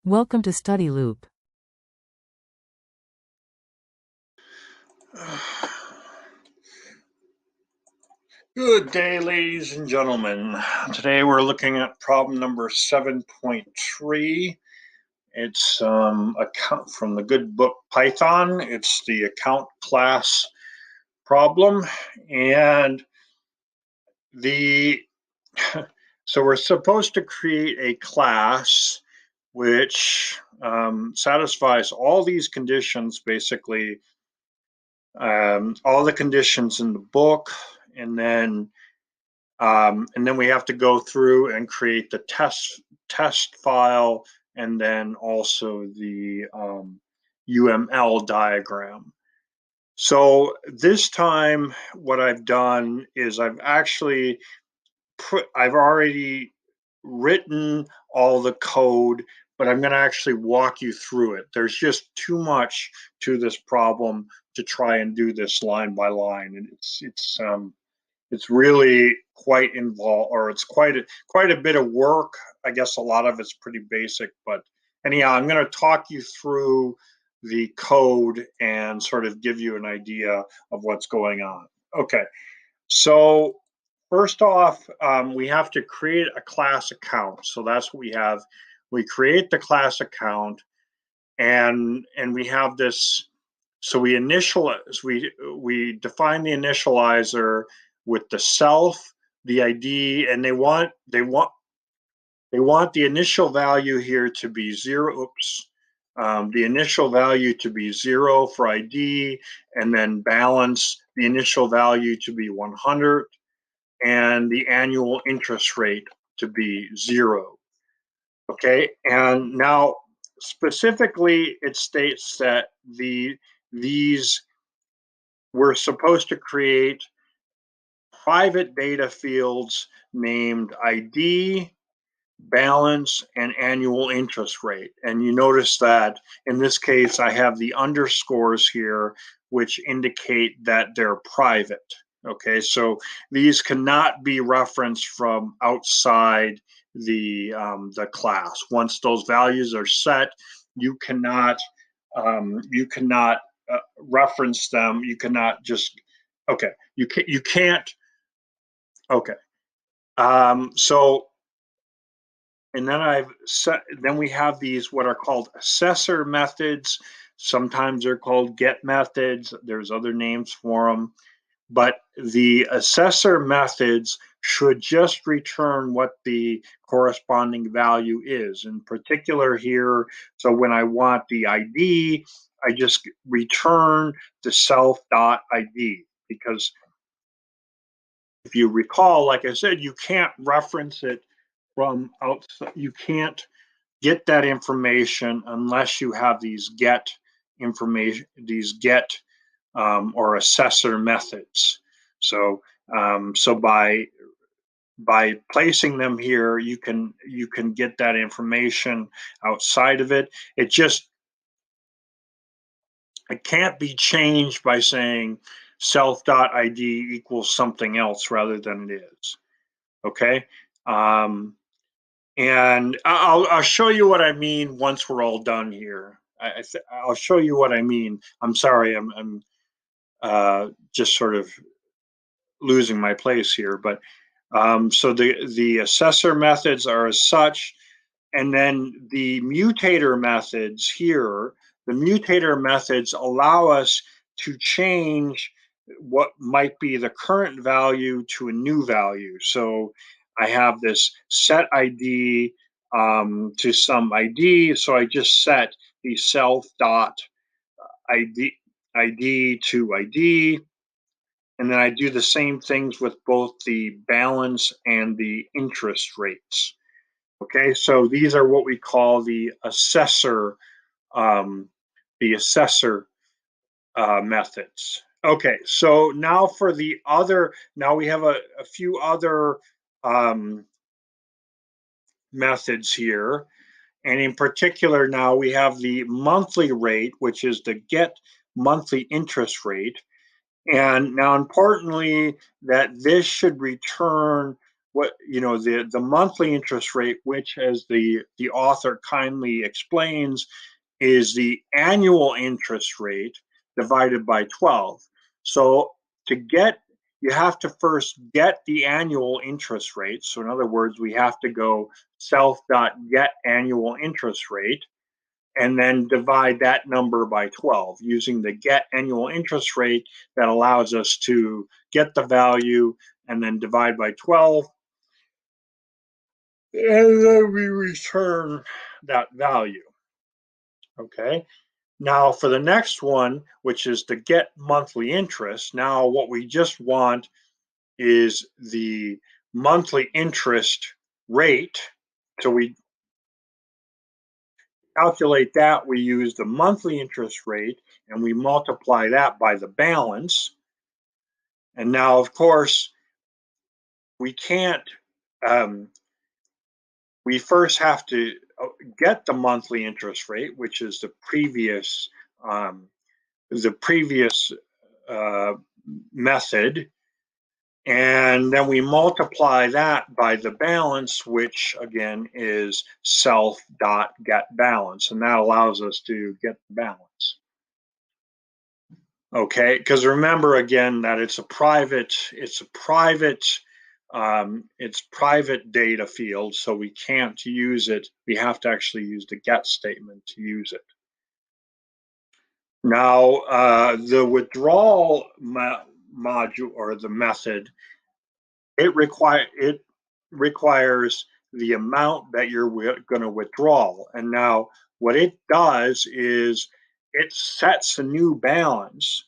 Welcome to Study Loop. Good day, ladies and gentlemen. Today we're looking at problem number 7.3. It's account from the good book Python. It's the account class problem, and the so we're supposed to create a class which satisfies all these conditions, basically all the conditions in the book, and then we have to go through and create the test file, and then also the UML diagram. So this time, what I've done is I've already written all the code, but I'm going to actually walk you through it. There's just too much to this problem to try and do this line by line, and it's really quite involved, or it's quite a bit of work. I guess a lot of it's pretty basic, but anyhow, I'm going to talk you through the code and sort of give you an idea of what's going on. Okay, so first off, we have to create a class account. So that's what we have. We create the class account, and we have this. So we initialize. We define the initializer with the self, the ID, and they want the initial value here to be 0. Oops. The initial value to be 0 for ID, and then balance the initial value to be 100, and the annual interest rate to be 0. Okay, and now specifically it states that these we're supposed to create private data fields named ID, balance, and annual interest rate. And you notice that in this case, I have the underscores here, which indicate that they're private. Okay, so these cannot be referenced from outside the class. Once those values are set, you cannot reference them. You cannot just you can't. Okay, so and then we have these what are called assessor methods. Sometimes they're called get methods. There's other names for them. But the assessor methods should just return what the corresponding value is. In particular here, so when I want the ID, I just return the self.id, because if you recall, like I said, you can't reference it from outside. You can't get that information unless you have these get information, or assessor methods. So by placing them here, you can get that information outside of it. It can't be changed by saying self.id equals something else rather than it is. Okay. And I'll show you what I mean once we're all done here. I'll show you what I mean. I'm sorry, I'm just sort of losing my place here, but so the assessor methods are as such, and then the mutator methods here. The mutator methods allow us to change what might be the current value to a new value. So I have this set ID to some ID, so I just set the self dot ID to ID, and then I do the same things with both the balance and the interest rates. Okay, so these are what we call the assessor um, methods. Okay, so now for the other, now we have a few other methods here. And in particular, now we have the monthly rate, which is the get monthly interest rate. And now importantly, that this should return what the monthly interest rate, which, as the author kindly explains, is the annual interest rate divided by 12. So to get, you have to first get the annual interest rate. So in other words, we have to go self.get annual interest rate and then divide that number by 12 using the get annual interest rate that allows us to get the value and then divide by 12. And then we return that value. Okay. Now for the next one, which is the get monthly interest, now what we just want is the monthly interest rate. So we calculate that, we use the monthly interest rate and we multiply that by the balance. And now, of course, we can't, we first have to get the monthly interest rate, which is the previous method, and then we multiply that by the balance, which again is self.getBalance, and that allows us to get the balance. Okay, because remember again that it's private data field, so we can't use it. We have to actually use the get statement to use it. Now, the withdrawal module or the method, it requires the amount that you're going to withdraw. And now what it does is it sets a new balance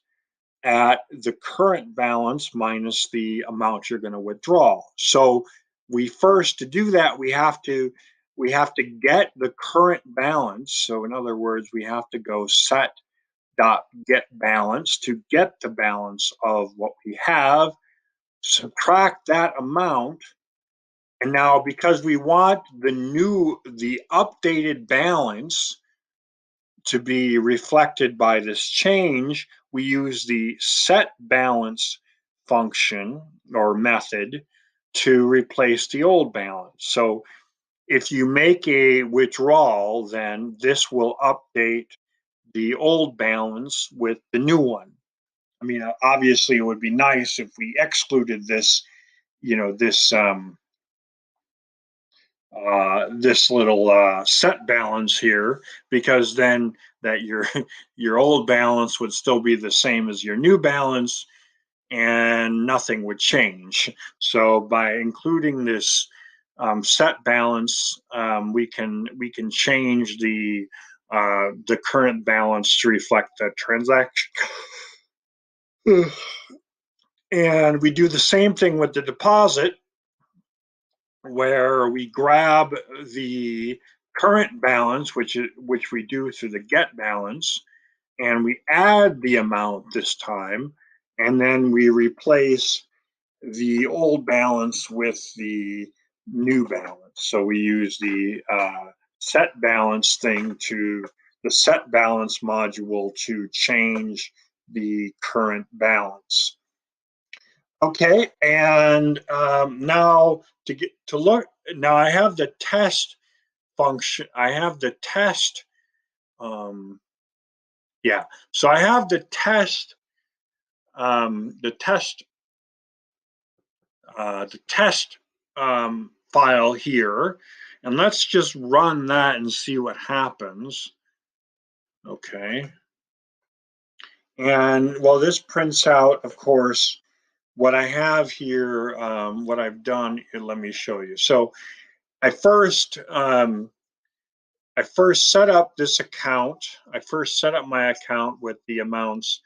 at the current balance minus the amount you're going to withdraw. So we first, to do that, we have to get the current balance. So in other words, we have to go set dot get balance to get the balance of what we have, subtract that amount, and now because we want the updated balance to be reflected by this change, we use the set balance function or method to replace the old balance. So if you make a withdrawal, then this will update the old balance with the new one. I mean, obviously, it would be nice if we excluded this, this little set balance here, because then that your old balance would still be the same as your new balance, and nothing would change. So by including this set balance, we can change the current balance to reflect that transaction. And we do the same thing with the deposit, where we grab the current balance, which we do through the get balance, and we add the amount this time, and then we replace the old balance with the new balance. So we use the set balance the set balance module to change the current balance. Okay, and now now I have the test function. I have the test. Yeah, so I have the test. The test file here, and let's just run that and see what happens. Okay, and well, this prints out, of course, what I have here. What I've done, let me show you. So I first set up this account. I first set up my account with the amounts,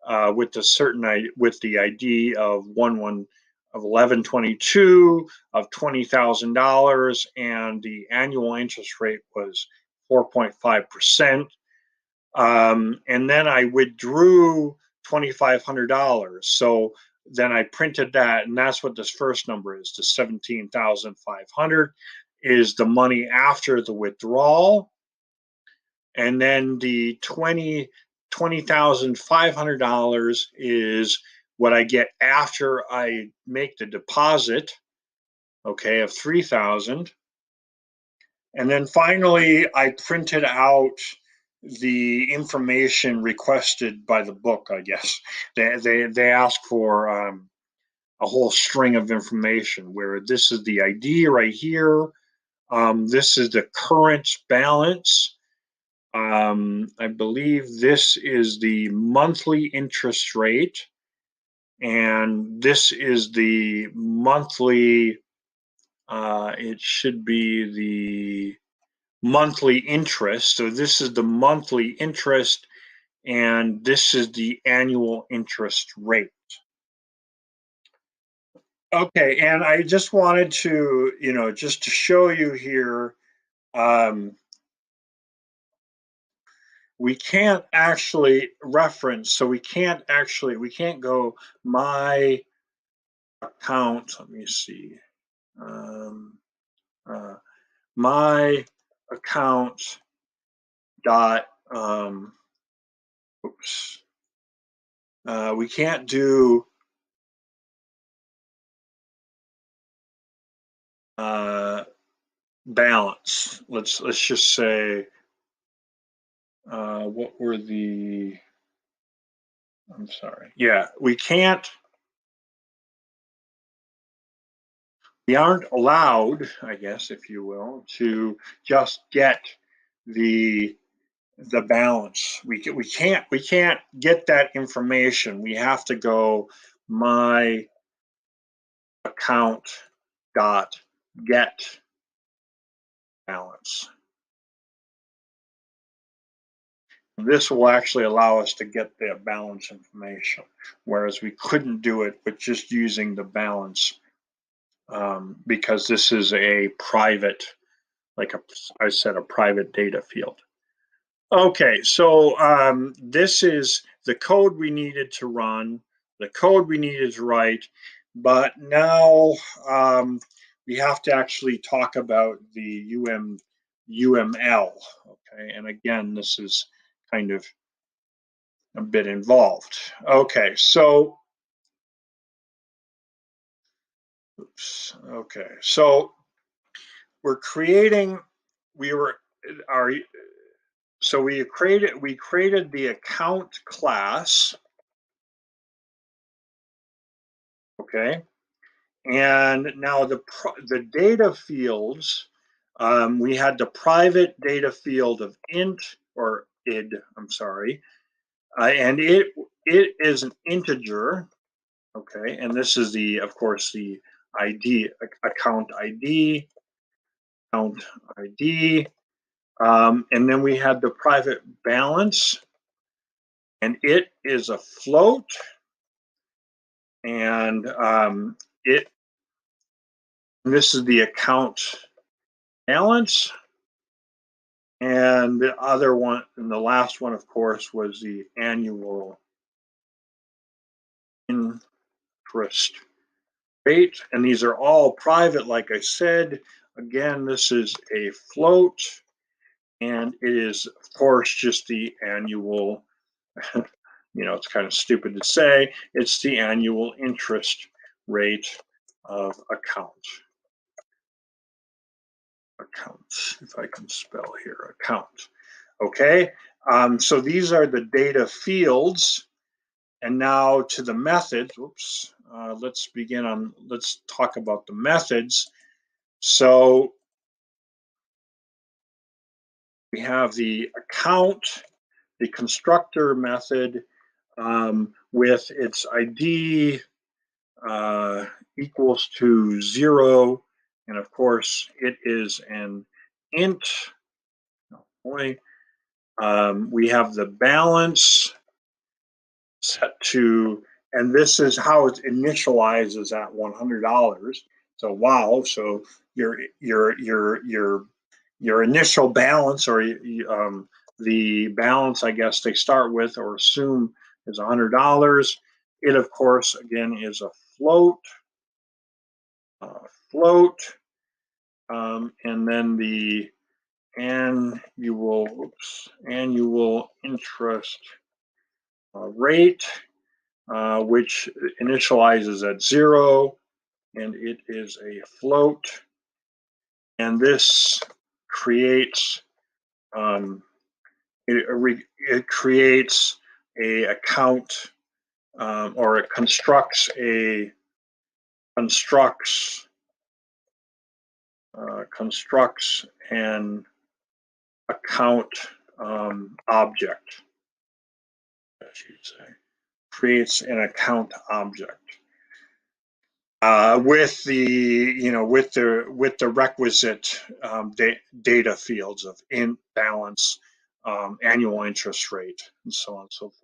with the ID of 1122 of $20,000, and the annual interest rate was 4.5%. And then I withdrew $2,500. So then I printed that, and that's what this first number is. The 17,500 is the money after the withdrawal, and then the $20,500 is what I get after I make the deposit. okay, of 3,000. And then finally, I printed out the information requested by the book, I guess. They ask for a whole string of information where this is the ID right here. This is the current balance. I believe this is the monthly interest rate. And this is the monthly, it should be the monthly interest. So this is the monthly interest, and this is the annual interest rate. Okay, and I just wanted to, just to show you here, um, we can't actually reference, so we can't go my account, let me see, um, uh, my account dot, oops, we can't do balance. Let's just say, what were the, I'm sorry. Yeah, we aren't allowed, I guess, if you will, to just get the balance. We can't get that information. We have to go my account dot get balance. This will actually allow us to get the balance information, whereas we couldn't do it with just using the balance, because this is a private, I said, a private data field. Okay, so this is the code we needed to run, the code we needed to write, but now we have to actually talk about the UML. Okay, and again, this is kind of a bit involved. Okay, so, oops, okay, so we're creating, we were, our, so we created the account class, okay, and now the data fields, we had the private data field of int or id, I'm sorry, and it is an integer. Okay, and this is of course, the ID, account ID, account ID, and then we had the private balance, and it is a float, and this is the account balance, and the other one, and the last one, of course, was the annual interest rate, and these are all private, like I said. Again, this is a float, and it is, of course, just the annual, it's kind of stupid to say, it's the annual interest rate of account. If I can spell here, account. Okay, so these are the data fields, and now to the methods. Oops, let's talk about the methods. So we have the account, the constructor method, with its ID equals to 0, and of course it is an int. We have the balance set to, and this is how it initializes at $100. So wow, so your initial balance, or the balance, I guess, they start with or assume is $100. It, of course, again, is a float, and then the annual interest rate, which initializes at 0, and it is a float. And this creates it creates a account, or it constructs an account object, I should say. Creates an account object with the requisite data fields of balance, annual interest rate, and so on and so forth.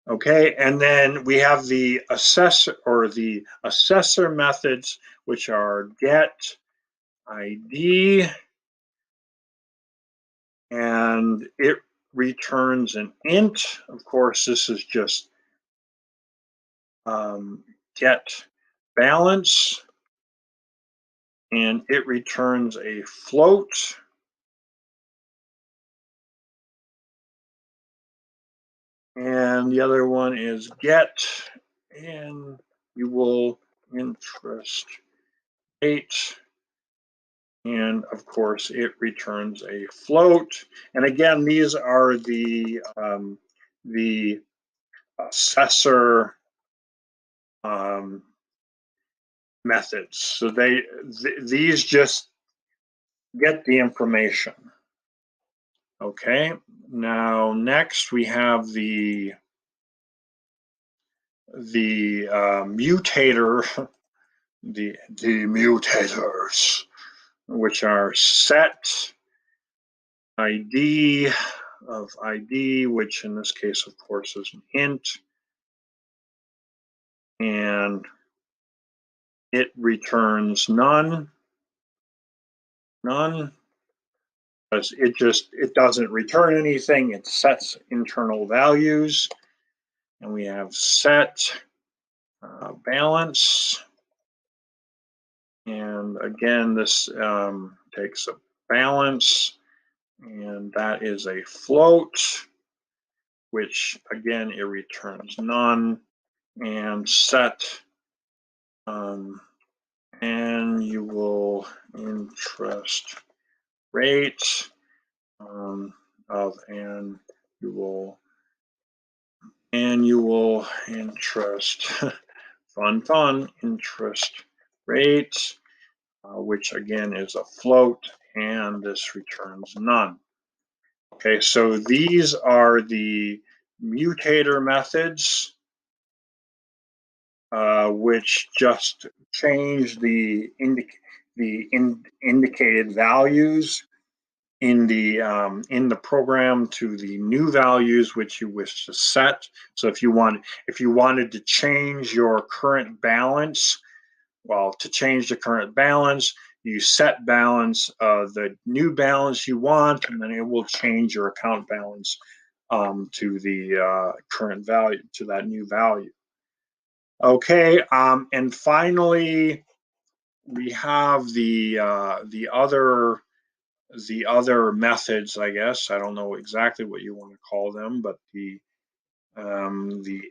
Okay, and then we have the assessor methods, which are get ID, and it returns an int. Of course, this is just get balance, and it returns a float. And the other one is get annual interest rate. And of course, it returns a float. And again, these are the assessor methods. So these just get the information. Okay. Now next we have the mutator, the mutators, which are set ID of ID, which in this case, of course, is an int, and it returns none, because it doesn't return anything. It sets internal values, and we have set balance, and again, this takes a balance, and that is a float, which again, it returns none, and set annual interest rate of annual interest fun interest rate, which again is a float, and this returns none. Okay, so these are the mutator methods, which just change the indicated values in the program to the new values which you wish to set. So if you wanted to change your current balance, well, to change the current balance, you set balance, the new balance you want, and then it will change your account balance to the current value, to that new value. Okay, and finally, we have the other methods, I guess. I don't know exactly what you want to call them, but the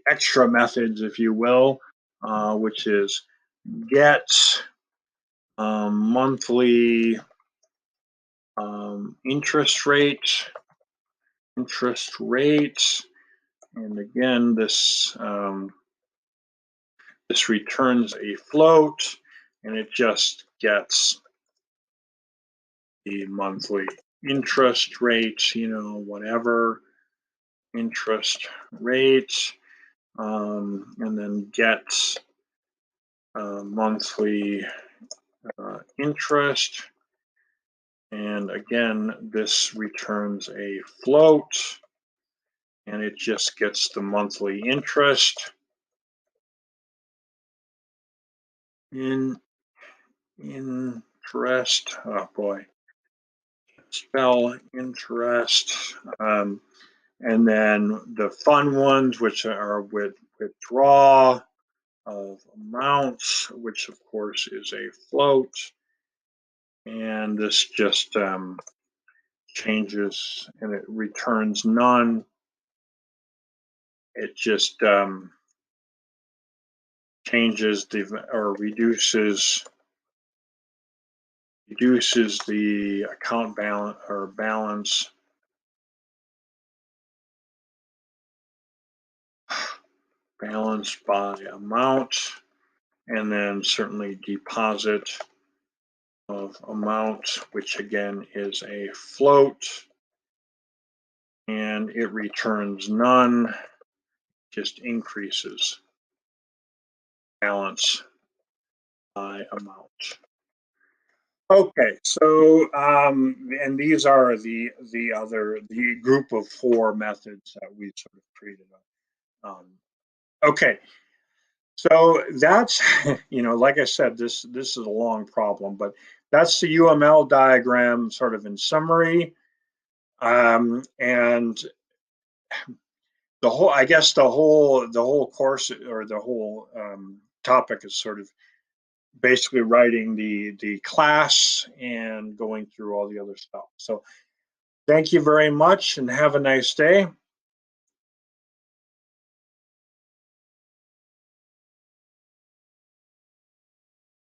extra methods, if you will, which is get monthly interest rate, and again, this returns a float, and it just gets the monthly interest rate, whatever interest rate, and then gets monthly interest, and again, this returns a float, and it just gets the monthly interest. Interest, oh boy, spell interest, and then the fun ones, which are withdraw of amounts, which of course is a float, and this just changes, and it returns none. It just changes the or reduces the account balance or balance by amount, and then certainly deposit of amount, which again is a float, and it returns none, just increases balance by amount. Okay, so and these are the group of 4 methods that we sort of created. Okay, so that's like I said, this is a long problem, but that's the UML diagram, sort of in summary. And the whole, I guess, the whole course or the whole topic is sort of basically writing the class and going through all the other stuff. So thank you very much and have a nice day.